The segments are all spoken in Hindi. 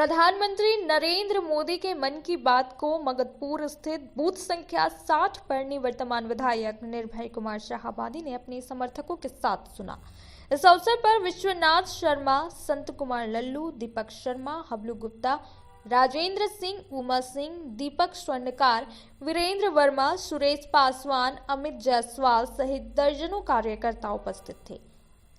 प्रधानमंत्री नरेंद्र मोदी के मन की बात को मगधपुर स्थित बूथ संख्या 60 पर निवर्तमान विधायक निर्भय कुमार शाहाबादी ने अपने समर्थकों के साथ सुना। इस अवसर पर विश्वनाथ शर्मा, संत कुमार लल्लू, दीपक शर्मा, हबलू गुप्ता, राजेंद्र सिंह, उमा सिंह, दीपक स्वर्णकार, वीरेंद्र वर्मा, सुरेश पासवान, अमित जायसवाल सहित दर्जनों कार्यकर्ता उपस्थित थे।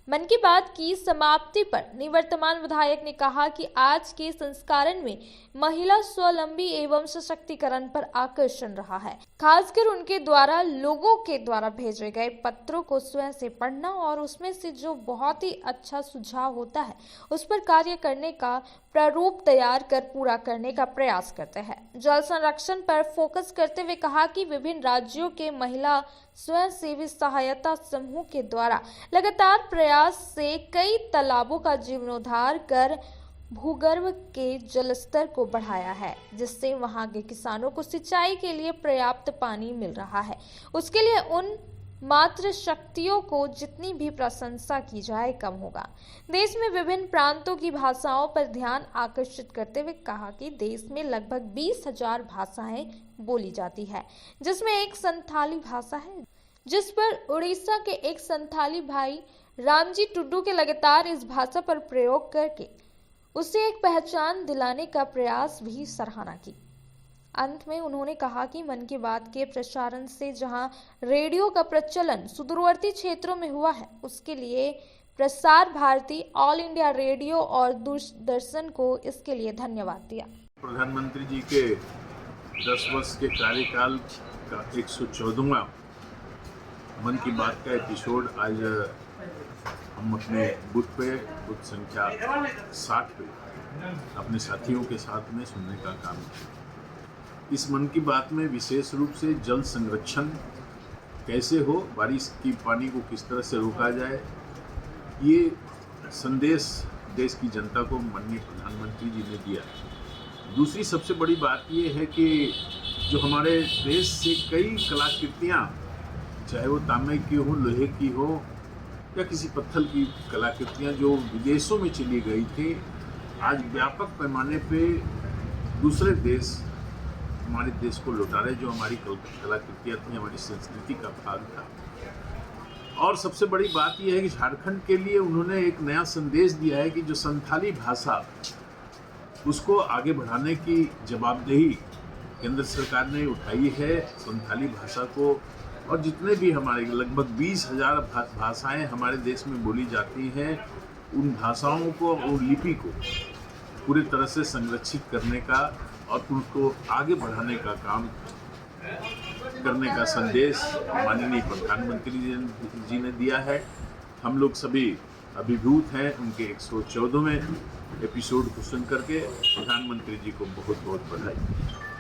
मन की बात की समाप्ति पर निवर्तमान विधायक ने कहा कि आज के संस्करण में महिला स्वावलंबी एवं सशक्तिकरण पर आकर्षण रहा है। खासकर उनके द्वारा लोगों के द्वारा भेजे गए पत्रों को स्वयं से पढ़ना और उसमें से जो बहुत ही अच्छा सुझाव होता है उस पर कार्य करने का प्रारूप तैयार कर पूरा करने का प्रयास करते हैं। जल संरक्षण पर फोकस करते हुए कहा कि विभिन्न राज्यों के महिला स्वयंसेवी सहायता समूह के द्वारा लगातार प्रयास से कई तालाबों का जीर्णोद्धार कर भूगर्भ के जलस्तर को बढ़ाया है, जिससे वहां के किसानों को सिंचाई के लिए पर्याप्त पानी मिल रहा है। उसके लिए उन मात्र शक्तियों को जितनी भी प्रशंसा की जाए कम होगा। देश में विभिन्न प्रांतों की भाषाओं पर ध्यान आकर्षित करते हुए कहा कि देश में लगभग 20,000 भाषाएं बोली जाती है, जिसमें एक संथाली भाषा है, जिस पर उड़ीसा के एक संथाली भाई रामजी टुड्डू के लगातार इस भाषा पर प्रयोग करके उसे एक पहचान दिलाने का प्रयास भी सराहना की। अंत में उन्होंने कहा कि मन की बात के प्रसारण से जहां रेडियो का प्रचलन सुदूरवर्ती क्षेत्रों में हुआ है, उसके लिए Prasar Bharati, all India radio और दूरदर्शन को इसके लिए धन्यवाद दिया। प्रधानमंत्री जी के 10 वर्ष के कार्यकाल का 114वां मन की बात का एपिसोड आज हम अपने बूथ बूथ संख्या 60 पे अपने साथियों के साथ में सुनने का काम किया। इस मन की बात में विशेष रूप से जल संरक्षण कैसे हो, बारिश की पानी को किस तरह से रोका जाए, ये संदेश देश की जनता को माननीय प्रधानमंत्री जी ने दिया। दूसरी सबसे बड़ी बात ये है कि जो हमारे देश से कई कलाकृतियाँ, चाहे वो तांबे की हो, लोहे की हो या किसी पत्थर की कलाकृतियाँ जो विदेशों में चली गई थी, आज व्यापक पैमाने पे दूसरे देश हमारे देश को लौटा रहे, जो हमारी कलाकृतियाँ थी, हमारी संस्कृति का भाग था। और सबसे बड़ी बात यह है कि झारखंड के लिए उन्होंने एक नया संदेश दिया है कि जो संथाली भाषा, उसको आगे बढ़ाने की जवाबदेही केंद्र सरकार ने उठाई है। संथाली भाषा को और जितने भी हमारे लगभग 20,000 भाषाएं हमारे देश में बोली जाती हैं, उन भाषाओं को और लिपि को पूरी तरह से संरक्षित करने का और उनको आगे बढ़ाने का काम करने का संदेश माननीय प्रधानमंत्री जी ने दिया है। हम लोग सभी अभिभूत हैं उनके 114वें एपिसोड को सुन करके। प्रधानमंत्री जी को बहुत बहुत बधाई।